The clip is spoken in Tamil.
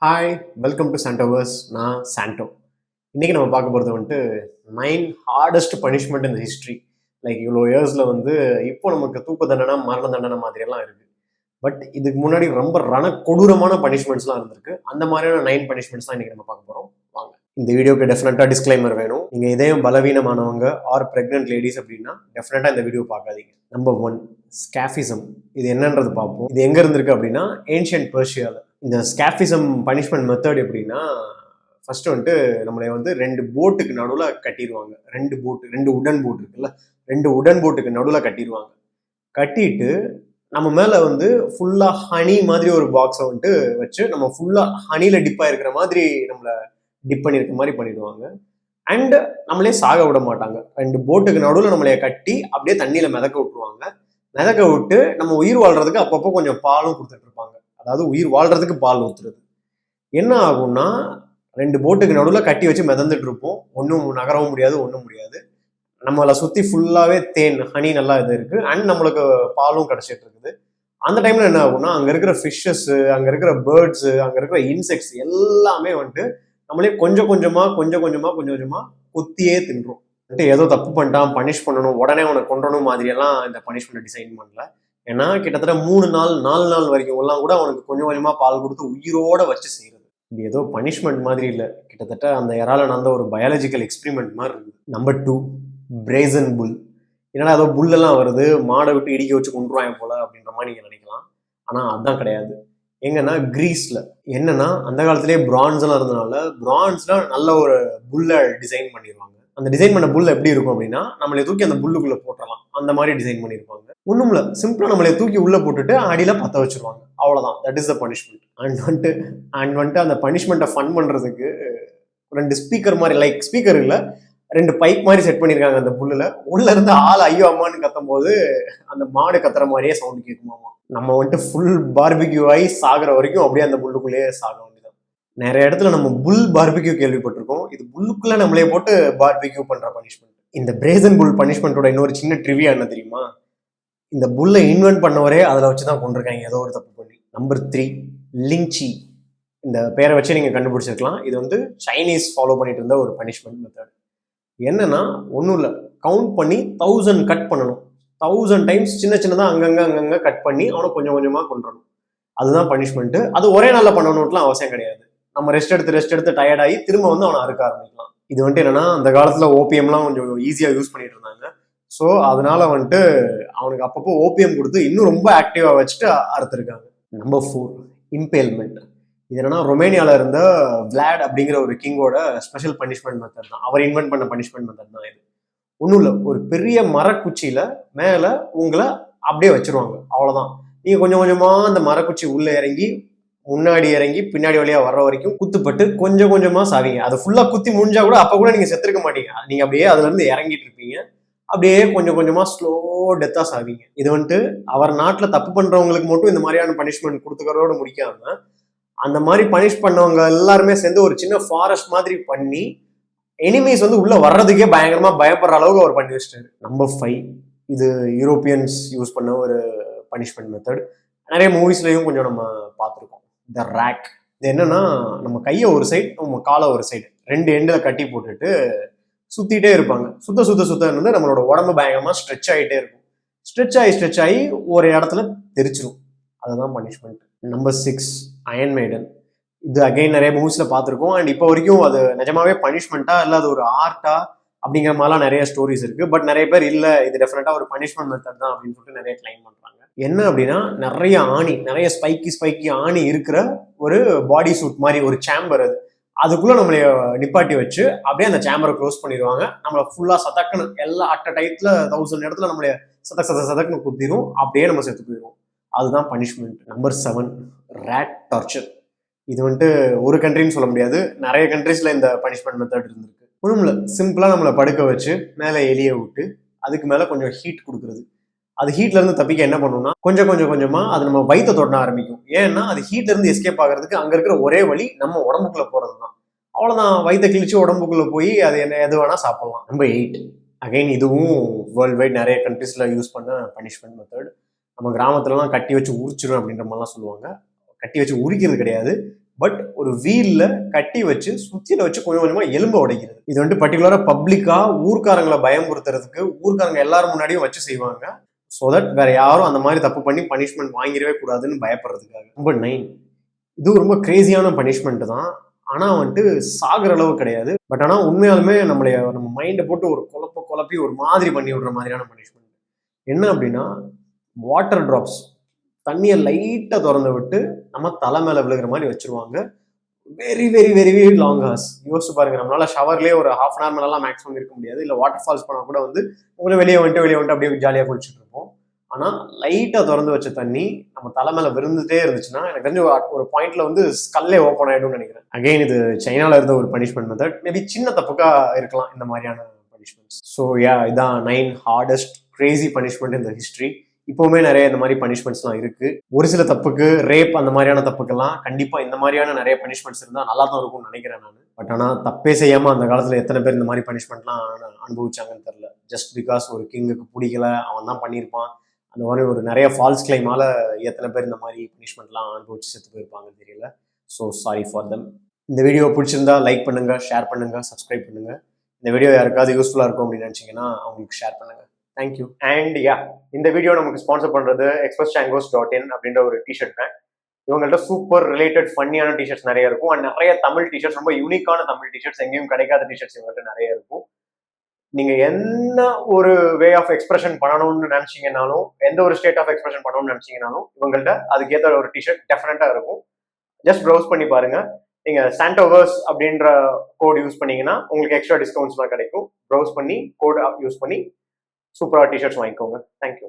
Hi, welcome to சாண்டோவர்ஸ். நான் சாண்டோ. இன்னைக்கு நம்ம பார்க்க போகிறது வந்துட்டு 9 ஹார்டஸ்ட் பனிஷ்மெண்ட் இந்த ஹிஸ்ட்ரி. லைக் இவ்வளோ இயர்ஸில் இப்போ நமக்கு தூக்கு தண்டனை, மரண தண்டனை மாதிரியெல்லாம் இருக்குது. பட் இதுக்கு முன்னாடி ரொம்ப கொடூரமான பனிஷ்மெண்ட்ஸ்லாம் இருந்திருக்கு. அந்த மாதிரியான 9 பனிஷ்மெண்ட்ஸ் தான் இன்னைக்கு நம்ம பார்க்க போகிறோம். வாங்க. இந்த வீடியோக்கு டெஃபினட்டாக டிஸ்க்ளைமர் வேணும். நீங்கள் இதயம் பலவீனமானவங்க ஆர் ப்ரெக்னென்ட் லேடிஸ் அப்படின்னா டெஃபினட்டாக இந்த வீடியோ பார்க்காதீங்க. நம்பர் 1, ஸ்கேஃபிசம். இது என்னன்றது பார்ப்போம். இது எங்கே இருந்திருக்கு அப்படின்னா ஏன்ஷியன்ட் பெர்ஷியாவில். இந்த ஸ்கேஃபிசம் பனிஷ்மெண்ட் மெத்தட் எப்படின்னா, ஃபர்ஸ்ட் நம்மளை 2 போட்டுக்கு நடுவில் கட்டிடுவாங்க. 2 உடன் போட் இருக்குல்ல, 2 உடன் போட்டுக்கு நடுவில் கட்டிடுவாங்க. கட்டிட்டு நம்ம மேலே ஃபுல்லாக ஹனி மாதிரி ஒரு பாக்ஸை வச்சு நம்ம ஃபுல்லாக ஹனியில் டிப் ஆகிருக்கிற மாதிரி நம்மளை டிப் பண்ணியிருக்க மாதிரி பண்ணிடுவாங்க. அண்ட் நம்மளே சாக விட மாட்டாங்க. 2 போட்டுக்கு நடுவில் நம்மளைய கட்டி அப்படியே தண்ணியில் மிதக்க விட்டுருவாங்க. மிதக்க விட்டு நம்ம உயிர் வாழ்றதுக்கு அப்பப்போ கொஞ்சம் பாலும் கொடுத்துட்டு இருப்பாங்க. அதாவது உயிர் வாழ்றதுக்கு பால் ஊத்துறது. என்ன ஆகும்னா 2 போட்டுக்கு நடுவில் கட்டி வச்சு மிதந்துட்டு இருப்போம். ஒன்றும் நகரவும் முடியாது, ஒன்றும் முடியாது. நம்மளை சுற்றி ஃபுல்லாகவே தேன், ஹனி நல்லா இது இருக்குது. அண்ட் நம்மளுக்கு பாலும் கிடச்சிட்டு இருக்குது. அந்த டைமில் என்ன ஆகும்னா அங்கே இருக்கிற ஃபிஷ்ஷஸ்ஸு, அங்கே இருக்கிற பேர்ட்ஸு, அங்கே இருக்கிற இன்செக்ட்ஸ் எல்லாமே நம்மளே கொஞ்சம் கொஞ்சமாக கொத்தியே தின்றோம். ஏதோ தப்பு பண்ணிட்டான், பனிஷ் பண்ணணும், உடனே அவனை கொன்றணும் மாதிரியெல்லாம் இந்த பனிஷ்மெண்ட்டை டிசைன் பண்ணல. ஏன்னா கிட்டத்தட்ட 4 நாள் வரைக்கும் எல்லாம் கூட அவனுக்கு கொஞ்சமா பால் கொடுத்து உயிரோட வச்சு செய்யறது. இது ஏதோ பனிஷ்மெண்ட் மாதிரி இல்லை, கிட்டத்தட்ட அந்த இறால நடந்த ஒரு பயாலஜிக்கல் எக்ஸ்பிரிமெண்ட் மாதிரி இருக்கு. நம்பர் 2, பிரேசன் புல். என்னடா ஏதோ புல்லெல்லாம் வருது, மாடை விட்டு இடிக்க வச்சு கொண்டுருவாங்க போல அப்படின்ற மாதிரி நீங்க நினைக்கலாம். ஆனா அதுதான் கிடையாது. எங்கன்னா கிரீஸ்ல என்னன்னா அந்த காலத்திலேயே பிரான்ஸ் எல்லாம் இருந்தனால பிரான்ஸ்ல நல்ல ஒரு புல்லை டிசைன் பண்ணிடுவாங்க. அந்த டிசைன் பண்ண புல் எப்படி இருக்கும் அப்படின்னா, நம்மளை தூக்கி அந்த புல்லுக்குள்ள போட்டுடலாம், அந்த மாதிரி டிசைன் பண்ணியிருப்பாங்க. ஒன்றும் இல்லை, சிம்பிளா நம்மளை தூக்கி உள்ள போட்டுட்டு அடியில பற்ற வச்சிருவாங்க. அவ்வளவுதான், that is the punishment. And அந்த பனிஷ்மெண்ட்டை ஃபன் பண்றதுக்கு 2 ஸ்பீக்கர் மாதிரி, லைக் ஸ்பீக்கர் இல்லை, 2 பைப் மாதிரி செட் பண்ணியிருக்காங்க அந்த புல்லுல. உள்ள இருந்து ஆள் ஐயோ அம்மான்னு கத்தும் போது அந்த மாடு கத்துற மாதிரியே சவுண்ட் கேட்குமாமா. நம்ம ஃபுல் பார்பிக்யூ ஆகி சாகிற வரைக்கும் அப்படியே அந்த புல்லுக்குள்ளேயே சாக வேண்டியதான். நிறைய இடத்துல நம்ம புல் பார்பிக்யூ கேள்விப்பட்டிருக்கோம். இது புல்லுக்குள்ள நம்மளே போட்டு பார்பிக்யூ பண்ற பனிஷ்மெண்ட். இந்த பிரேசன் புல் பனிஷ்மெண்ட்டோட இன்னொரு சின்ன ட்ரிவியா என்ன தெரியுமா? இந்த புல்லை இன்வென்ட் பண்ணவரே அதில் வச்சுதான் கொண்டிருக்காங்க, ஏதோ ஒரு தப்பு பண்ணி. நம்பர் 3, லிங்சி. இந்த பேரை வச்சு நீங்க கண்டுபிடிச்சிருக்கலாம். இது சைனீஸ் ஃபாலோ பண்ணிட்டு இருந்த ஒரு பனிஷ்மெண்ட் மெத்தட். என்னன்னா ஒன்றும் இல்லை, கவுண்ட் பண்ணி 1000 கட் பண்ணணும். 1000 டைம்ஸ் சின்னதாக அங்கங்க கட் பண்ணி அவனை கொஞ்சமா கொண்டுறணும். அதுதான் பனிஷ்மெண்ட். அது ஒரே நாளில் பண்ணணும்லாம் அவசியம் கிடையாது. நம்ம ரெஸ்ட் எடுத்து டயர்டாகி திரும்ப அவனை அறுக்க ஆரம்பிக்கலாம். இது என்னன்னா அந்த காலத்துல ஓபிஎம்லாம் கொஞ்சம் ஈஸியாக யூஸ் பண்ணிட்டு இருந்தாங்க. ஸோ அதனால அவனுக்கு அப்பப்போ ஓபிஎம் கொடுத்து இன்னும் ரொம்ப ஆக்டிவா வச்சுட்டு அறுத்துருக்காங்க. நம்பர் 4, இம்பேல்மெண்ட். இது என்னன்னா ரொமேனியால இருந்த விளாட் அப்படிங்கிற ஒரு கிங்கோட ஸ்பெஷல் பனிஷ்மெண்ட் மெத்தட் தான். அவர் இன்வென்ட் பண்ண பனிஷ்மெண்ட் மெத்தட் தான் இது. ஒன்றும் இல்லை, ஒரு பெரிய மரக்குச்சியில மேல உங்களை அப்படியே வச்சிருவாங்க, அவ்வளவுதான். நீங்க கொஞ்சமா அந்த மரக்குச்சி உள்ள இறங்கி, முன்னாடி இறங்கி, பின்னாடி வழியா வர்ற வரைக்கும் குத்துப்பட்டு கொஞ்சமா சாவீங்க. அது ஃபுல்லா குத்தி முடிஞ்சா கூட அப்ப கூட நீங்க செத்துருக்க மாட்டீங்க. நீங்க அப்படியே அதுல இருந்து இறங்கிட்டு இருப்பீங்க. அப்படியே கொஞ்சமா ஸ்லோ டெத்தா சாவீங்க. இது அவர் நாட்டுல தப்பு பண்றவங்களுக்கு மட்டும் இந்த மாதிரியான பனிஷ்மெண்ட் கொடுத்துக்கிறதோட முடிக்காம, அந்த மாதிரி பனிஷ் பண்ணவங்க எல்லாருமே சேர்ந்து ஒரு சின்ன ஃபாரஸ்ட் மாதிரி பண்ணி எனிமீஸ் உள்ள வர்றதுக்கே பயங்கரமா பயப்படுற அளவுக்கு அவர் பண்ணி வச்சிட்டாரு. நம்பர் 5, இது யூரோப்பியன்ஸ் யூஸ் பண்ண ஒரு பனிஷ்மெண்ட் மெத்தட். நிறைய மூவிஸ்லயும் கொஞ்சம் நம்ம பார்த்துருக்கோம். த ரேக். இது என்னன்னா, நம்ம கையை ஒரு சைடு, நம்ம காலை ஒரு சைடு, 2 எண்டில் கட்டி போட்டுட்டு சுத்திட்டே இருப்பாங்க. சுத்த நம்மளோட உடம்பு பயங்கரமா ஸ்ட்ரெச் ஆகிட்டே இருக்கும். ஸ்ட்ரெச் ஆகி ஒரு இடத்துல தெரிச்சிடும். அதுதான் பனிஷ்மெண்ட். Number 6, iron maiden. இது அகைன் நிறைய மூவிஸ்ல பார்த்துருக்கோம். அண்ட் இப்போ வரைக்கும் அது நிஜமாவே பனிஷ்மெண்ட்டா இல்லை அது ஒரு ஆர்ட்டா அப்படிங்கிற மாதிரிலாம் நிறைய ஸ்டோரிஸ் இருக்கு. பட் நிறைய பேர் இல்லை, இது டெஃபினட்டா ஒரு பனிஷ்மெண்ட் மெத்தட் தான் அப்படின்னு சொல்லிட்டு நிறைய கிளைம் பண்றாங்க. என்ன அப்படின்னா, நிறைய ஸ்பைக்கி ஆணி இருக்கிற ஒரு பாடி சூட் மாதிரி ஒரு சேம்பர். அதுக்குள்ள நம்மளை நிப்பாட்டி வச்சு அப்படியே அந்த சேம்பரை க்ளோஸ் பண்ணிடுவாங்க. நம்மளை ஃபுல்லா சதக்குன்னு எல்லா அட் அ டைத்துல 1000 இடத்துல நம்மளை சதக்குன்னு குத்திரும். அப்படியே நம்ம செத்து போயிடுவோம். அதுதான் பனிஷ்மெண்ட். Number 7, rate torture. இது ஒரு கண்ட்ரின்னு சொல்ல முடியாது, நிறைய கண்ட்ரிஸ்ல இந்த பனிஷ்மெண்ட் மெத்தட் இருந்திருக்கு. ஒன்றும் இல்லை, சிம்பிளா நம்மளை படுக்க வச்சு மேலே எலியை விட்டு அதுக்கு மேல கொஞ்சம் ஹீட் கொடுக்குறது. அது ஹீட்ல இருந்து தப்பிக்க என்ன பண்ணும்னா, கொஞ்சமா அது நம்ம வயிற்ற தொட ஆரம்பிக்கும். ஏன்னா அது ஹீட்ல இருந்து எஸ்கேப் ஆகிறதுக்கு அங்க இருக்கிற ஒரே வழி நம்ம உடம்புக்குள்ள போறது தான். அவ்வளவுதான், வயிற்ற கிழிச்சு உடம்புக்குள்ள போய் அது எது வேணா சாப்பிடலாம். நம்பர் 8, அகைன் இதுவும் வேர்ல்டு வைட் நிறைய கண்ட்ரிஸ்ல யூஸ் பண்ண பனிஷ்மெண்ட் மெத்தட். நம்ம கிராமத்துலலாம் கட்டி வச்சு உரிச்சிடும் அப்படின்ற மாதிரிலாம் சொல்லுவாங்க. கட்டி வச்சு உரிக்கிறது கிடையாது, பட் ஒரு வீல்ல கட்டி வச்சு சுத்தியில வச்சு கொஞ்சம் கொஞ்சமா எலும்ப உடைக்கிறது. இது வந்துட்டு பர்டிகுலரா பப்ளிக்கா ஊர்க்காரங்களை பயமுறுத்துறதுக்கு ஊர்க்காரங்க எல்லாரும் முன்னாடியும் வச்சு செய்வாங்க. ஸோ தட் வேற யாரும் அந்த மாதிரி தப்பு பண்ணி பனிஷ்மெண்ட் வாங்கிடவே கூடாதுன்னு பயப்படுறதுக்காக. நம்பர் 9, இது ரொம்ப கிரேசியான பனிஷ்மெண்ட் தான். ஆனா வந்துட்டு சாகுற அளவு கிடையாது. பட் ஆனா உண்மையாலுமே நம்ம மைண்டை போட்டு ஒரு குழப்பி ஒரு மாதிரி பண்ணி விடுற மாதிரியான பனிஷ்மெண்ட். என்ன அப்படின்னா, வாட்டர் டிராப்ஸ் தண்ணியை லைட்டா திறந்து விட்டு நம்ம தலை மேல விழுகிற மாதிரி வச்சிருவாங்க. Very very very very long hours. யோசிச்சு பாருங்க, நம்மளால ஷவர்லேயே ஒரு ½ hour மேலாம் மேக்ஸிமம் இருக்க முடியாது. இல்லை வாட்டர் ஃபால்ஸ் போனால் கூட வந்து கொஞ்சம் வெளியே வந்துட்டு அப்படியே ஜாலியாக குளிச்சுட்டு இருப்போம். ஆனால் லைட்டாக திறந்து வச்ச தண்ணி நம்ம தலை மேலே விருந்துட்டே இருந்துச்சுன்னா எனக்கு தெரிஞ்சு ஒரு பாயிண்ட்ல வந்து ஸ்கல்லே ஓப்பன் ஆகிடும்னு நினைக்கிறேன். அகெயின் இது சைனால இருந்த ஒரு பனிஷ்மெண்ட் மெத்தட். மேபி சின்ன தப்புக்கா இருக்கலாம் இந்த மாதிரியான பனிஷ்மெண்ட்ஸ். ஸோ இதான் 9 ஹார்டஸ்ட் கிரேசி பனிஷ்மெண்ட் இந்த ஹிஸ்ட்ரி. இப்போவுமே நிறைய இந்த மாதிரி பனிஷ்மெண்ட்ஸ்லாம் இருக்கு. ஒரு சில தப்புக்கு, ரேப் அந்த மாதிரியான தப்புக்கெல்லாம் கண்டிப்பா இந்த மாதிரியான நிறைய பனிஷ்மெண்ட்ஸ் இருந்தா நல்லா தான் இருக்கும்னு நினைக்கிறேன் நான். பட் ஆனா தப்பே செய்யாம அந்த காலத்துல எத்தனை பேர் இந்த மாதிரி பனிஷ்மெண்ட்லாம் அனுபவிச்சாங்கன்னு தெரியல. ஜஸ்ட் பிகாஸ் ஒரு கிங்குக்கு பிடிக்கல, அவன் தான் பண்ணியிருப்பான். அந்த மாதிரி ஒரு நிறைய ஃபால்ஸ் கிளைமால எத்தனை பேர் இந்த மாதிரி பனிஷ்மெண்ட்லாம் அனுபவிச்சு செத்து போயிருப்பாங்கன்னு தெரியல. So sorry for them. இந்த வீடியோ பிடிச்சிருந்தா லைக் பண்ணுங்க, ஷேர் பண்ணுங்க, சப்ஸ்கிரைப் பண்ணுங்க. இந்த வீடியோ யாருக்காவது யூஸ்ஃபுல்லா இருக்கும் அப்படின்னு நினைச்சீங்கன்னா அவங்களுக்கு ஷேர் பண்ணுங்க. தேங்க்யூ. அண்ட் இந்த வீடியோ நமக்கு ஸ்பான்சர் பண்றது expresschangos.in அப்படின்ற ஒரு டிஷர்ட் பிராண்ட். இவங்கள்ட்ட சூப்பர் ரிலேட்டட் ஃபன்னியான டிஷர்ட்ஸ் நிறைய இருக்கும். அண்ட் நிறைய தமிழ் டிஷர்ட்ஸ், ரொம்ப யூனிக்கான தமிழ் டிஷர்ட்ஸ், எங்கேயும் கிடைக்காத டிஷர்ட்ஸ் இவங்கள்ட்ட நிறைய இருக்கும். நீங்க என்ன ஒரு வே ஆஃப் எக்ஸ்பிரஷன் பண்ணணும்னு நினைச்சீங்கன்னாலும், எந்த ஒரு ஸ்டேட் ஆஃப் எக்ஸ்பிரஷன் பண்ணணும்னு நினைச்சீங்கன்னாலும் இவங்கள்ட்ட அதுக்கேற்ற ஒரு டிஷர்ட் டெஃபினட்டா இருக்கும். ஜஸ்ட் ப்ரௌஸ் பண்ணி பாருங்க. நீங்க சாண்டோவர்ஸ் அப்படின்ற கோட் யூஸ் பண்ணீங்கன்னா உங்களுக்கு எக்ஸ்ட்ரா டிஸ்கவுண்ட்ஸ்லாம் கிடைக்கும். ப்ரௌஸ் பண்ணி கோட் யூஸ் பண்ணி சூப்பராக டிஷர்ட்ஸ் வாங்கிக்கோங்க. தேங்க்யூ.